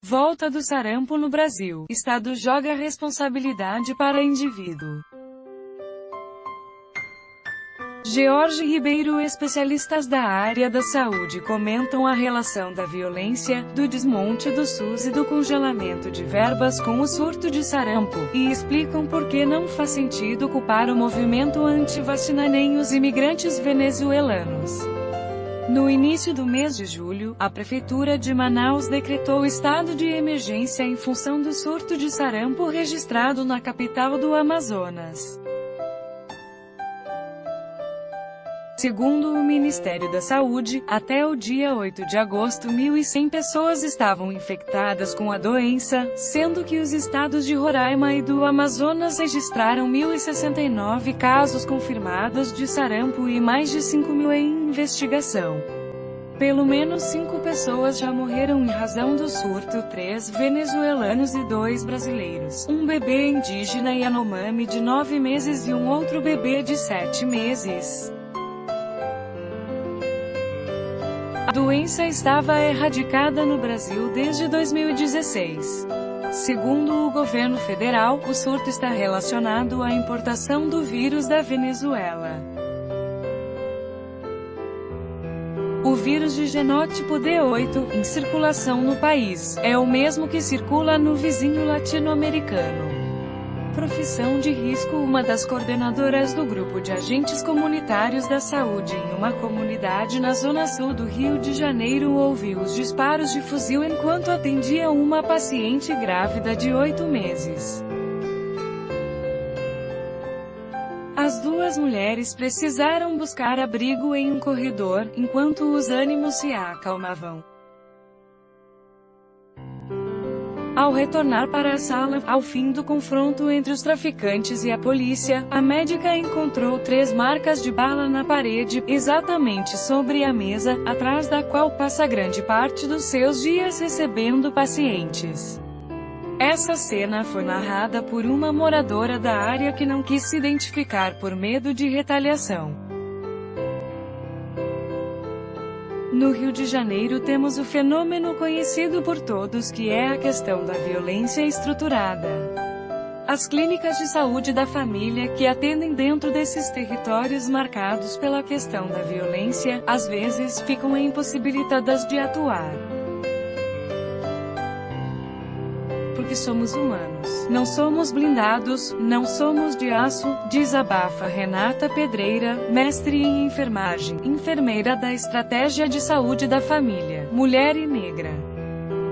Volta do sarampo no Brasil. Estado joga a responsabilidade para indivíduo. George Ribeiro. Especialistas da área da saúde comentam a relação da violência, do desmonte do SUS e do congelamento de verbas com o surto de sarampo, e explicam por que não faz sentido culpar o movimento anti-vacina nem os imigrantes venezuelanos. No início do mês de julho, a Prefeitura de Manaus decretou estado de emergência em função do surto de sarampo registrado na capital do Amazonas. Segundo o Ministério da Saúde, até o dia 8 de agosto 1.100 pessoas estavam infectadas com a doença, sendo que os estados de Roraima e do Amazonas registraram 1.069 casos confirmados de sarampo e mais de 5.000 em investigação. Pelo menos 5 pessoas já morreram em razão do surto, 3 venezuelanos e 2 brasileiros, um bebê indígena Yanomami de 9 meses e um outro bebê de 7 meses. A doença estava erradicada no Brasil desde 2016. Segundo o governo federal, o surto está relacionado à importação do vírus da Venezuela. O vírus de genótipo D8, em circulação no país, é o mesmo que circula no vizinho latino-americano. Profissão de risco. Uma das coordenadoras do grupo de agentes comunitários da saúde em uma comunidade na zona sul do Rio de Janeiro ouviu os disparos de fuzil enquanto atendia uma paciente grávida de 8 meses. As duas mulheres precisaram buscar abrigo em um corredor, enquanto os ânimos se acalmavam. Ao retornar para a sala, ao fim do confronto entre os traficantes e a polícia, a médica encontrou 3 marcas de bala na parede, exatamente sobre a mesa, atrás da qual passa grande parte dos seus dias recebendo pacientes. Essa cena foi narrada por uma moradora da área que não quis se identificar por medo de retaliação. No Rio de Janeiro temos o fenômeno conhecido por todos que é a questão da violência estruturada. As clínicas de saúde da família que atendem dentro desses territórios marcados pela questão da violência, às vezes ficam impossibilitadas de atuar. Porque somos humanos. Não somos blindados, não somos de aço, desabafa Renata Pedreira, mestre em enfermagem, enfermeira da Estratégia de Saúde da Família, Mulher e Negra.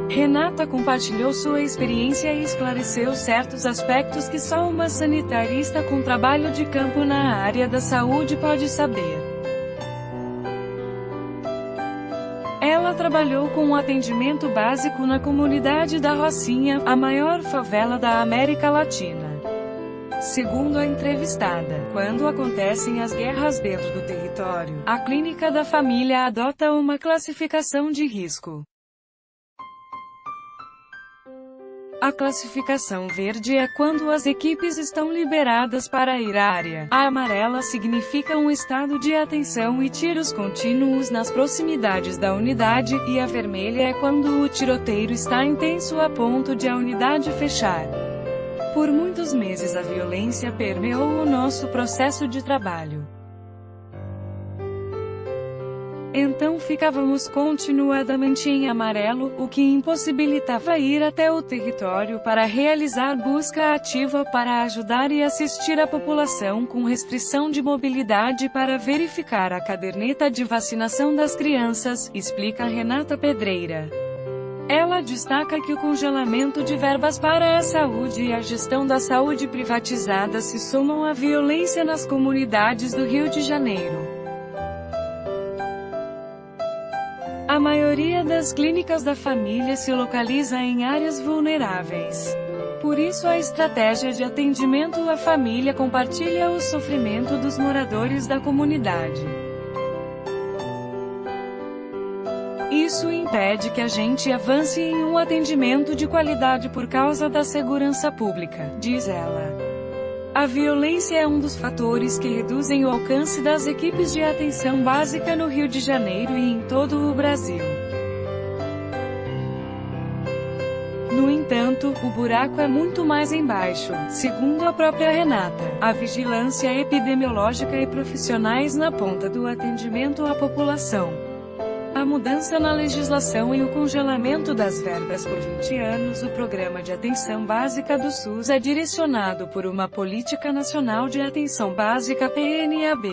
Renata compartilhou sua experiência e esclareceu certos aspectos que só uma sanitarista com trabalho de campo na área da saúde pode saber. Ela trabalhou com o atendimento básico na comunidade da Rocinha, a maior favela da América Latina. Segundo a entrevistada, quando acontecem as guerras dentro do território, a clínica da família adota uma classificação de risco. A classificação verde é quando as equipes estão liberadas para ir à área. A amarela significa um estado de atenção e tiros contínuos nas proximidades da unidade, e a vermelha é quando o tiroteio está intenso a ponto de a unidade fechar. Por muitos meses a violência permeou o nosso processo de trabalho. Então ficávamos continuadamente em amarelo, o que impossibilitava ir até o território para realizar busca ativa para ajudar e assistir a população com restrição de mobilidade para verificar a caderneta de vacinação das crianças, explica Renata Pedreira. Ela destaca que o congelamento de verbas para a saúde e a gestão da saúde privatizada se somam à violência nas comunidades do Rio de Janeiro. A maioria das clínicas da família se localiza em áreas vulneráveis. Por isso a estratégia de atendimento à família compartilha o sofrimento dos moradores da comunidade. Isso impede que a gente avance em um atendimento de qualidade por causa da segurança pública, diz ela. A violência é um dos fatores que reduzem o alcance das equipes de atenção básica no Rio de Janeiro e em todo o Brasil. No entanto, o buraco é muito mais embaixo. Segundo a própria Renata, a vigilância epidemiológica e profissionais na ponta do atendimento à população. A mudança na legislação e o congelamento das verbas por 20 anos. O Programa de Atenção Básica do SUS é direcionado por uma Política Nacional de Atenção Básica (PNAB).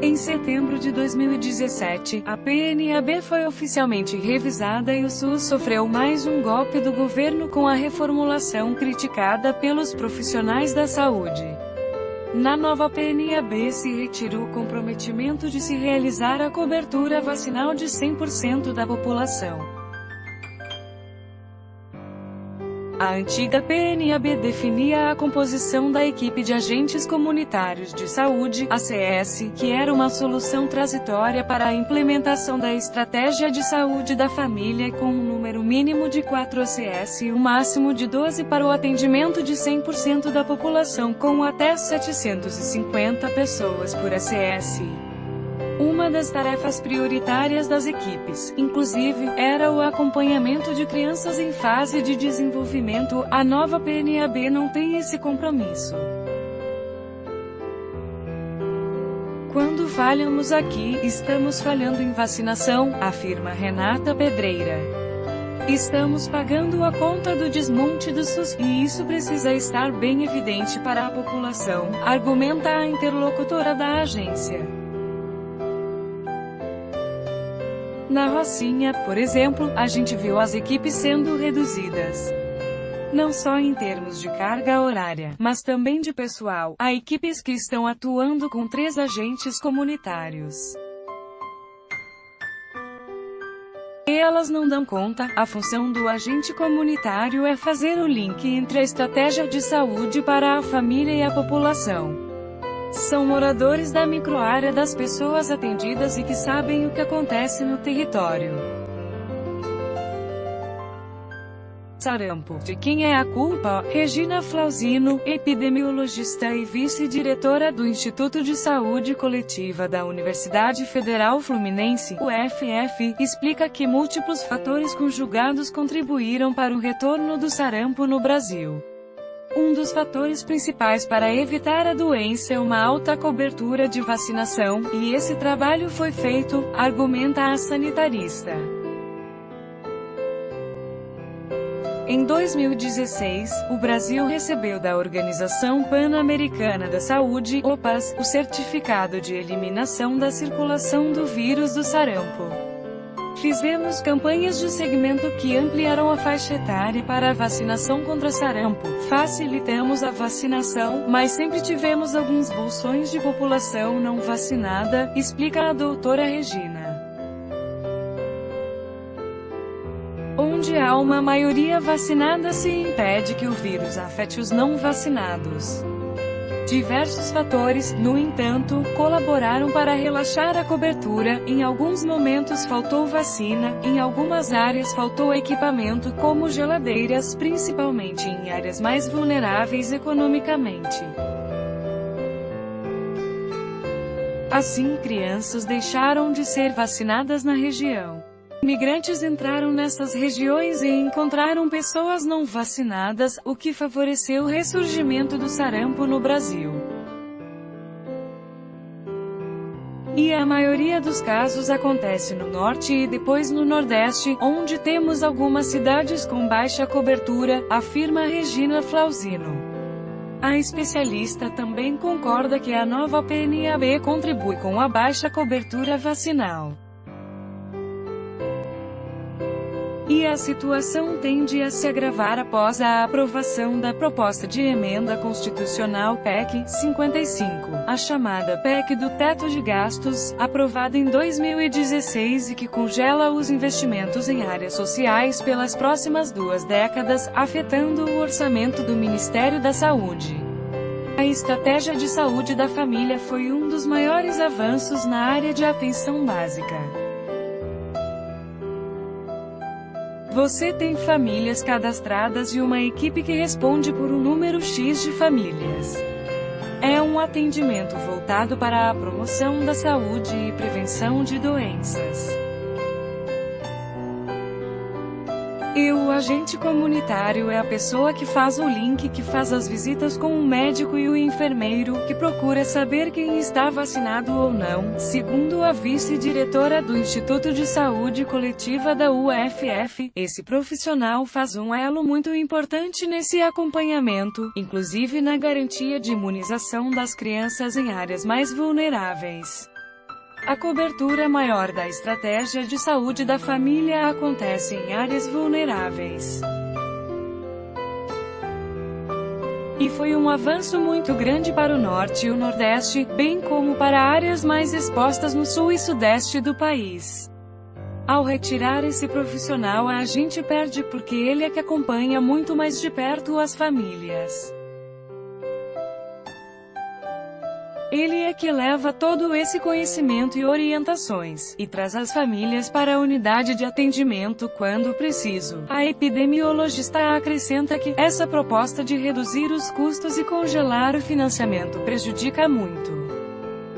Em setembro de 2017, a PNAB foi oficialmente revisada e o SUS sofreu mais um golpe do governo com a reformulação criticada pelos profissionais da saúde. Na nova PNAB se retira o comprometimento de se realizar a cobertura vacinal de 100% da população. A antiga PNAB definia a composição da equipe de agentes comunitários de saúde, ACS, que era uma solução transitória para a implementação da estratégia de saúde da família, com um número mínimo de 4 ACS e um máximo de 12 para o atendimento de 100% da população, com até 750 pessoas por ACS. Uma das tarefas prioritárias das equipes, inclusive, era o acompanhamento de crianças em fase de desenvolvimento. A nova PNAB não tem esse compromisso. Quando falhamos aqui, estamos falhando em vacinação, afirma Renata Pedreira. Estamos pagando a conta do desmonte do SUS, e isso precisa estar bem evidente para a população, argumenta a interlocutora da agência. Na Rocinha, por exemplo, a gente viu as equipes sendo reduzidas. Não só em termos de carga horária, mas também de pessoal. Há equipes que estão atuando com 3 agentes comunitários. E elas não dão conta. A função do agente comunitário é fazer o link entre a estratégia de saúde para a família e a população. São moradores da microárea das pessoas atendidas e que sabem o que acontece no território. Sarampo. De quem é a culpa? Regina Flauzino, epidemiologista e vice-diretora do Instituto de Saúde Coletiva da Universidade Federal Fluminense, UFF, explica que múltiplos fatores conjugados contribuíram para o retorno do sarampo no Brasil. Um dos fatores principais para evitar a doença é uma alta cobertura de vacinação, e esse trabalho foi feito, argumenta a sanitarista. Em 2016, o Brasil recebeu da Organização Pan-Americana da Saúde, OPAS, o certificado de eliminação da circulação do vírus do sarampo. Fizemos campanhas de segmento que ampliaram a faixa etária para a vacinação contra sarampo. Facilitamos a vacinação, mas sempre tivemos alguns bolsões de população não vacinada, explica a doutora Regina. Onde há uma maioria vacinada se impede que o vírus afete os não vacinados. Diversos fatores, no entanto, colaboraram para relaxar a cobertura. Em alguns momentos faltou vacina, em algumas áreas faltou equipamento, como geladeiras, principalmente em áreas mais vulneráveis economicamente. Assim, crianças deixaram de ser vacinadas na região. Imigrantes entraram nessas regiões e encontraram pessoas não vacinadas, o que favoreceu o ressurgimento do sarampo no Brasil. E a maioria dos casos acontece no Norte e depois no Nordeste, onde temos algumas cidades com baixa cobertura, afirma Regina Flauzino. A especialista também concorda que a nova PNAB contribui com a baixa cobertura vacinal. E a situação tende a se agravar após a aprovação da proposta de emenda constitucional PEC 55, a chamada PEC do teto de gastos, aprovada em 2016 e que congela os investimentos em áreas sociais pelas próximas 2 décadas, afetando o orçamento do Ministério da Saúde. A estratégia de saúde da família foi um dos maiores avanços na área de atenção básica. Você tem famílias cadastradas e uma equipe que responde por um número X de famílias. É um atendimento voltado para a promoção da saúde e prevenção de doenças. E o agente comunitário é a pessoa que faz o link, que faz as visitas com o médico e o enfermeiro, que procura saber quem está vacinado ou não. Segundo a vice-diretora do Instituto de Saúde Coletiva da UFF, esse profissional faz um elo muito importante nesse acompanhamento, inclusive na garantia de imunização das crianças em áreas mais vulneráveis. A cobertura maior da estratégia de saúde da família acontece em áreas vulneráveis. E foi um avanço muito grande para o Norte e o Nordeste, bem como para áreas mais expostas no Sul e Sudeste do país. Ao retirar esse profissional, a gente perde porque ele é que acompanha muito mais de perto as famílias. Ele é que leva todo esse conhecimento e orientações, e traz as famílias para a unidade de atendimento quando preciso. A epidemiologista acrescenta que essa proposta de reduzir os custos e congelar o financiamento prejudica muito.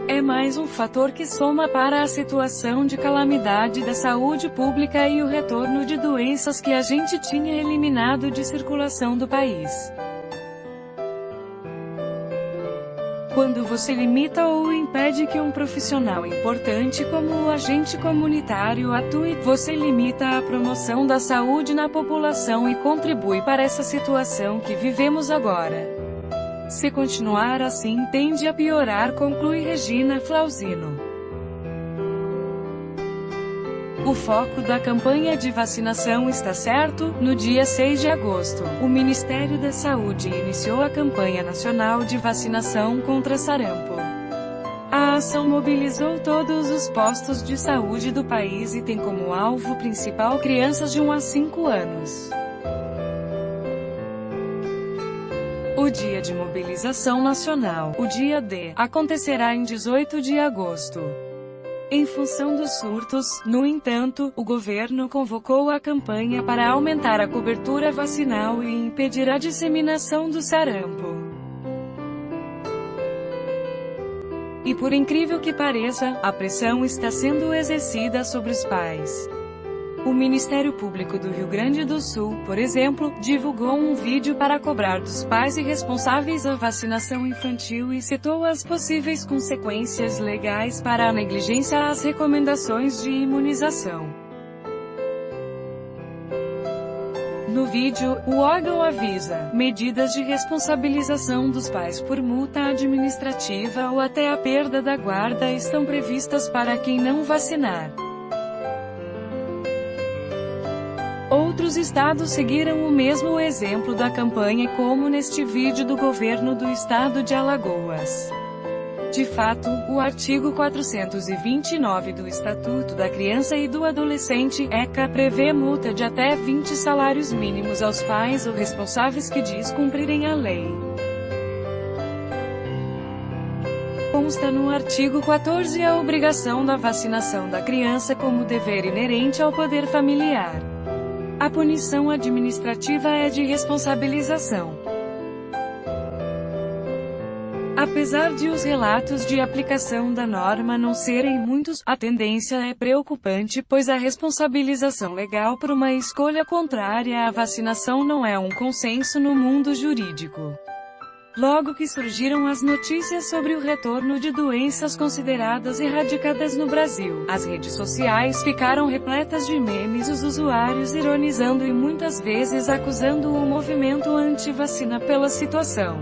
É mais um fator que soma para a situação de calamidade da saúde pública e o retorno de doenças que a gente tinha eliminado de circulação do país. Quando você limita ou impede que um profissional importante como o agente comunitário atue, você limita a promoção da saúde na população e contribui para essa situação que vivemos agora. Se continuar assim, tende a piorar, conclui Regina Flauzino. O foco da campanha de vacinação está certo. No dia 6 de agosto, o Ministério da Saúde iniciou a campanha nacional de vacinação contra sarampo. A ação mobilizou todos os postos de saúde do país e tem como alvo principal crianças de 1 a 5 anos. O Dia de Mobilização Nacional, o Dia D, acontecerá em 18 de agosto. Em função dos surtos, no entanto, o governo convocou a campanha para aumentar a cobertura vacinal e impedir a disseminação do sarampo. E por incrível que pareça, a pressão está sendo exercida sobre os pais. O Ministério Público do Rio Grande do Sul, por exemplo, divulgou um vídeo para cobrar dos pais e responsáveis a vacinação infantil e citou as possíveis consequências legais para a negligência às recomendações de imunização. No vídeo, o órgão avisa: medidas de responsabilização dos pais por multa administrativa ou até a perda da guarda estão previstas para quem não vacinar. Outros estados seguiram o mesmo exemplo da campanha, como neste vídeo do governo do estado de Alagoas. De fato, o artigo 429 do Estatuto da Criança e do Adolescente, ECA, prevê multa de até 20 salários mínimos aos pais ou responsáveis que descumprirem a lei. Consta no artigo 14 a obrigação da vacinação da criança como dever inerente ao poder familiar. A punição administrativa é de responsabilização. Apesar de os relatos de aplicação da norma não serem muitos, a tendência é preocupante, pois a responsabilização legal por uma escolha contrária à vacinação não é um consenso no mundo jurídico. Logo que surgiram as notícias sobre o retorno de doenças consideradas erradicadas no Brasil, as redes sociais ficaram repletas de memes, os usuários ironizando e muitas vezes acusando o movimento anti-vacina pela situação.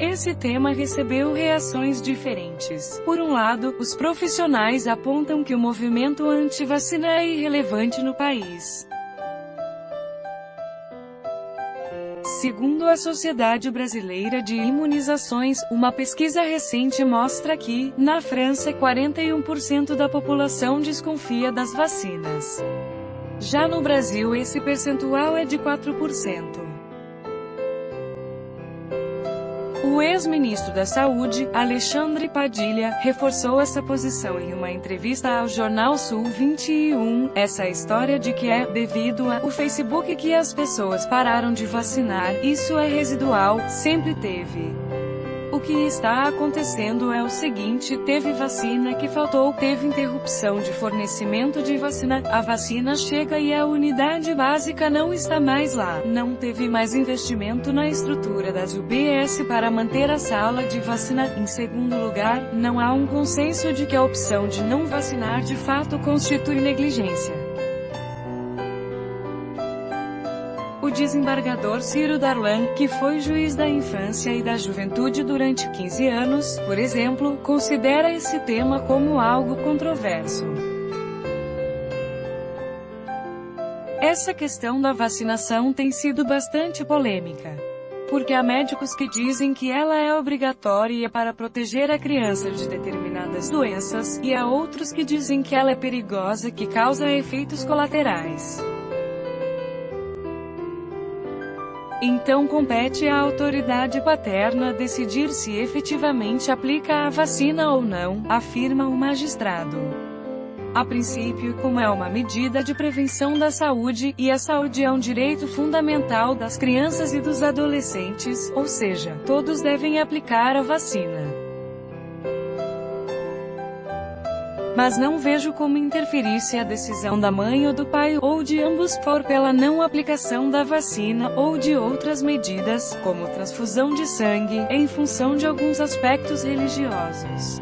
Esse tema recebeu reações diferentes. Por um lado, os profissionais apontam que o movimento anti-vacina é irrelevante no país. Segundo a Sociedade Brasileira de Imunizações, uma pesquisa recente mostra que, na França, 41% da população desconfia das vacinas. Já no Brasil esse percentual é de 4%. O ex-ministro da Saúde, Alexandre Padilha, reforçou essa posição em uma entrevista ao jornal Sul 21. Essa história de que é devido ao Facebook que as pessoas pararam de vacinar, isso é residual, sempre teve. O que está acontecendo é o seguinte: teve vacina que faltou, teve interrupção de fornecimento de vacina, a vacina chega e a unidade básica não está mais lá. Não teve mais investimento na estrutura das UBS para manter a sala de vacina. Em segundo lugar, não há um consenso de que a opção de não vacinar de fato constitui negligência. O desembargador Ciro Darlan, que foi juiz da infância e da juventude durante 15 anos, por exemplo, considera esse tema como algo controverso. Essa questão da vacinação tem sido bastante polêmica, porque há médicos que dizem que ela é obrigatória para proteger a criança de determinadas doenças, e há outros que dizem que ela é perigosa, que causa efeitos colaterais. Então compete à autoridade paterna decidir se efetivamente aplica a vacina ou não, afirma o magistrado. A princípio, como é uma medida de prevenção da saúde, e a saúde é um direito fundamental das crianças e dos adolescentes, ou seja, todos devem aplicar a vacina. Mas não vejo como interferir se a decisão da mãe ou do pai, ou de ambos, for pela não aplicação da vacina, ou de outras medidas, como transfusão de sangue, em função de alguns aspectos religiosos.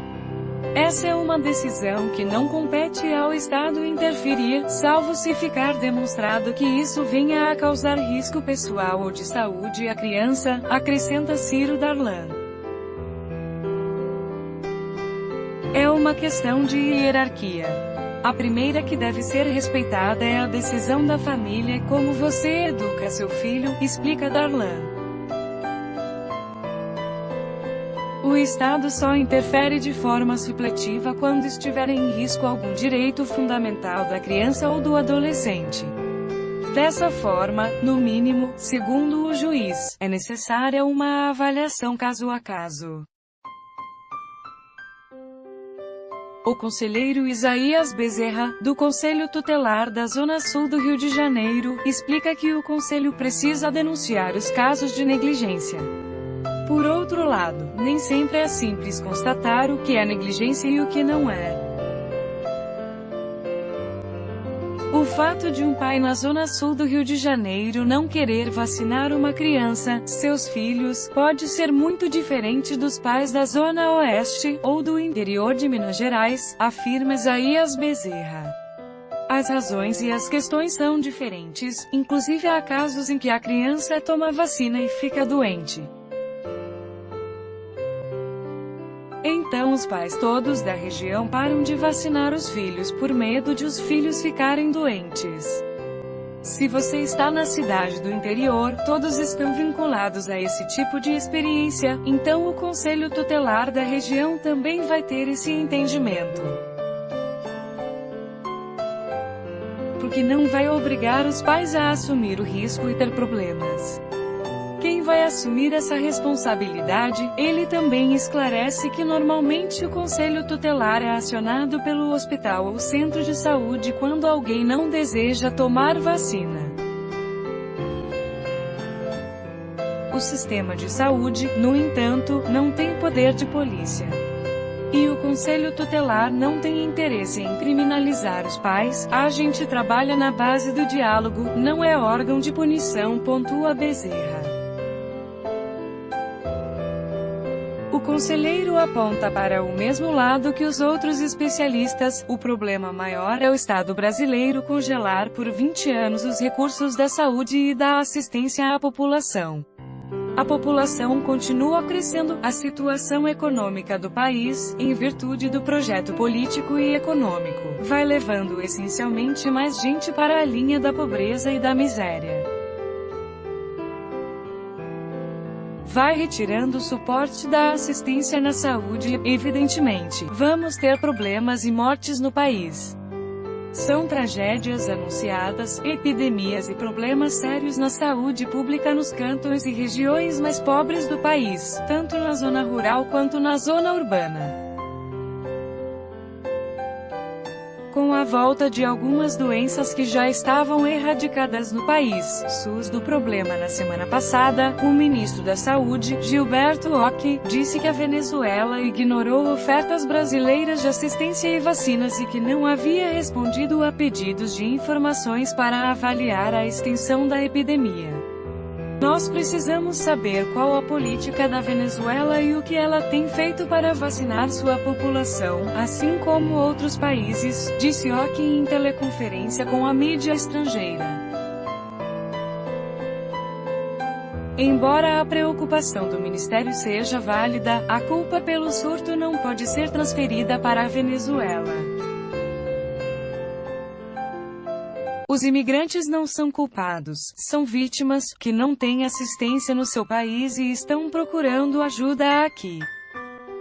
Essa é uma decisão que não compete ao Estado interferir, salvo se ficar demonstrado que isso venha a causar risco pessoal ou de saúde à criança, acrescenta Ciro Darlan. É uma questão de hierarquia. A primeira que deve ser respeitada é a decisão da família, como você educa seu filho, explica Darlan. O Estado só interfere de forma supletiva quando estiver em risco algum direito fundamental da criança ou do adolescente. Dessa forma, no mínimo, segundo o juiz, é necessária uma avaliação caso a caso. O conselheiro Isaías Bezerra, do Conselho Tutelar da Zona Sul do Rio de Janeiro, explica que o Conselho precisa denunciar os casos de negligência. Por outro lado, nem sempre é simples constatar o que é negligência e o que não é. O fato de um pai na Zona Sul do Rio de Janeiro não querer vacinar uma criança, seus filhos, pode ser muito diferente dos pais da Zona Oeste, ou do interior de Minas Gerais, afirma Isaías Bezerra. As razões e as questões são diferentes, inclusive há casos em que a criança toma vacina e fica doente. Então os pais todos da região param de vacinar os filhos por medo de os filhos ficarem doentes. Se você está na cidade do interior, todos estão vinculados a esse tipo de experiência, então o Conselho Tutelar da região também vai ter esse entendimento. Porque não vai obrigar os pais a assumir o risco e ter problemas. Quem vai assumir essa responsabilidade? Ele também esclarece que normalmente o Conselho Tutelar é acionado pelo hospital ou centro de saúde quando alguém não deseja tomar vacina. O sistema de saúde, no entanto, não tem poder de polícia. E o Conselho Tutelar não tem interesse em criminalizar os pais, a gente trabalha na base do diálogo, não é órgão de punição, pontua Bezerra. O conselheiro aponta para o mesmo lado que os outros especialistas: o problema maior é o Estado brasileiro congelar por 20 anos os recursos da saúde e da assistência à população. A população continua crescendo, a situação econômica do país, em virtude do projeto político e econômico, vai levando essencialmente mais gente para a linha da pobreza e da miséria. Vai retirando o suporte da assistência na saúde, evidentemente, vamos ter problemas e mortes no país. São tragédias anunciadas, epidemias e problemas sérios na saúde pública nos cantões e regiões mais pobres do país, tanto na zona rural quanto na zona urbana. Com a volta de algumas doenças que já estavam erradicadas no país, SUS do problema na semana passada, o ministro da Saúde, Gilberto Occhi, disse que a Venezuela ignorou ofertas brasileiras de assistência e vacinas e que não havia respondido a pedidos de informações para avaliar a extensão da epidemia. Nós precisamos saber qual a política da Venezuela e o que ela tem feito para vacinar sua população, assim como outros países, disse Occhi em teleconferência com a mídia estrangeira. Embora a preocupação do ministério seja válida, a culpa pelo surto não pode ser transferida para a Venezuela. Os imigrantes não são culpados, são vítimas, que não têm assistência no seu país e estão procurando ajuda aqui.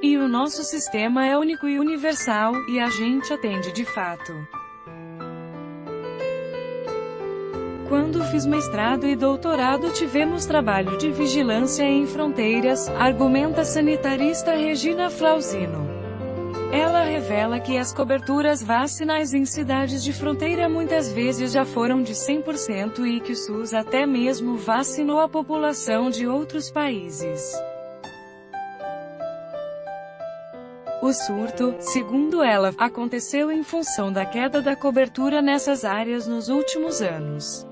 E o nosso sistema é único e universal, e a gente atende de fato. Quando fiz mestrado e doutorado tivemos trabalho de vigilância em fronteiras, argumenta a sanitarista Regina Flauzino. Ela revela que as coberturas vacinais em cidades de fronteira muitas vezes já foram de 100% e que o SUS até mesmo vacinou a população de outros países. O surto, segundo ela, aconteceu em função da queda da cobertura nessas áreas nos últimos anos.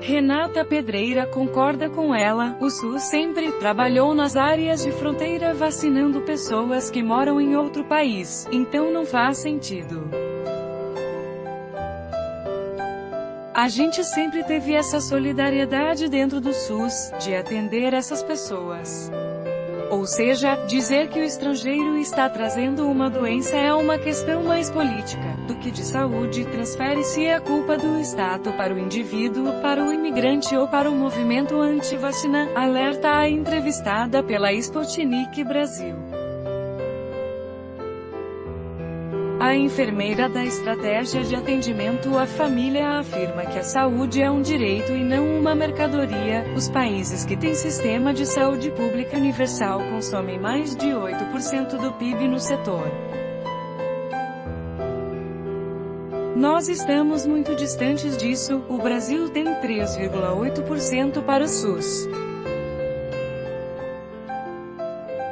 Renata Pedreira concorda com ela, o SUS sempre trabalhou nas áreas de fronteira vacinando pessoas que moram em outro país, então não faz sentido. A gente sempre teve essa solidariedade dentro do SUS, de atender essas pessoas. Ou seja, dizer que o estrangeiro está trazendo uma doença é uma questão mais política do que de saúde. Transfere-se a culpa do Estado para o indivíduo, para o imigrante ou para o movimento anti-vacina, alerta a entrevistada pela Sputnik Brasil. A enfermeira da Estratégia de Atendimento à Família afirma que a saúde é um direito e não uma mercadoria. Os países que têm sistema de saúde pública universal consomem mais de 8% do PIB no setor. Nós estamos muito distantes disso. O Brasil tem 3,8% para o SUS.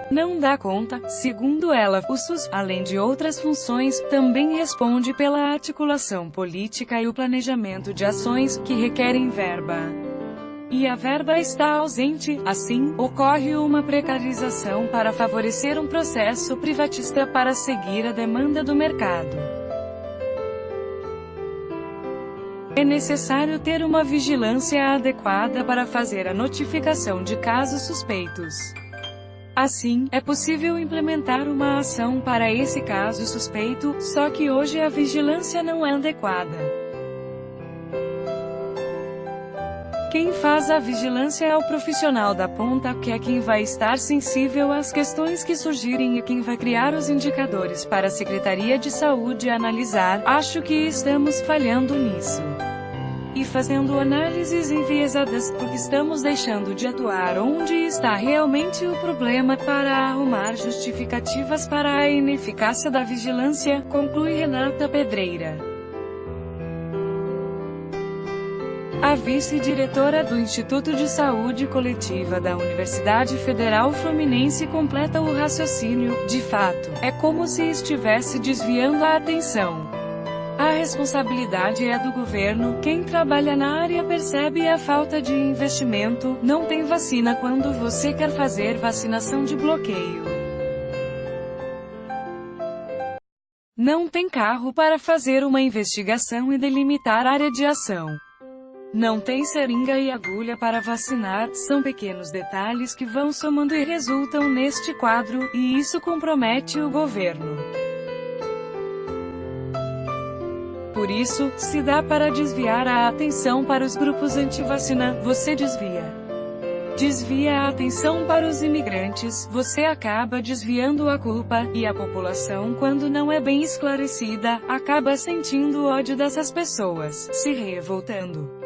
Não dá conta, segundo ela, o SUS, além de outras funções, também responde pela articulação política e o planejamento de ações, que requerem verba. E a verba está ausente, assim, ocorre uma precarização para favorecer um processo privatista para seguir a demanda do mercado. É necessário ter uma vigilância adequada para fazer a notificação de casos suspeitos. Assim, é possível implementar uma ação para esse caso suspeito, só que hoje a vigilância não é adequada. Quem faz a vigilância é o profissional da ponta, que é quem vai estar sensível às questões que surgirem e quem vai criar os indicadores para a Secretaria de Saúde analisar. Acho que estamos falhando nisso. E fazendo análises enviesadas, porque estamos deixando de atuar onde está realmente o problema, para arrumar justificativas para a ineficácia da vigilância, conclui Renata Pedreira. A vice-diretora do Instituto de Saúde Coletiva da Universidade Federal Fluminense completa o raciocínio. De fato, é como se estivesse desviando a atenção. A responsabilidade é do governo. Quem trabalha na área percebe a falta de investimento. Não tem vacina quando você quer fazer vacinação de bloqueio. Não tem carro para fazer uma investigação e delimitar área de ação. Não tem seringa e agulha para vacinar. São pequenos detalhes que vão somando e resultam neste quadro, e isso compromete o governo. Por isso, se dá para desviar a atenção para os grupos anti-vacina, você desvia. Desvia a atenção para os imigrantes, você acaba desviando a culpa, e a população, quando não é bem esclarecida, acaba sentindo ódio dessas pessoas, se revoltando.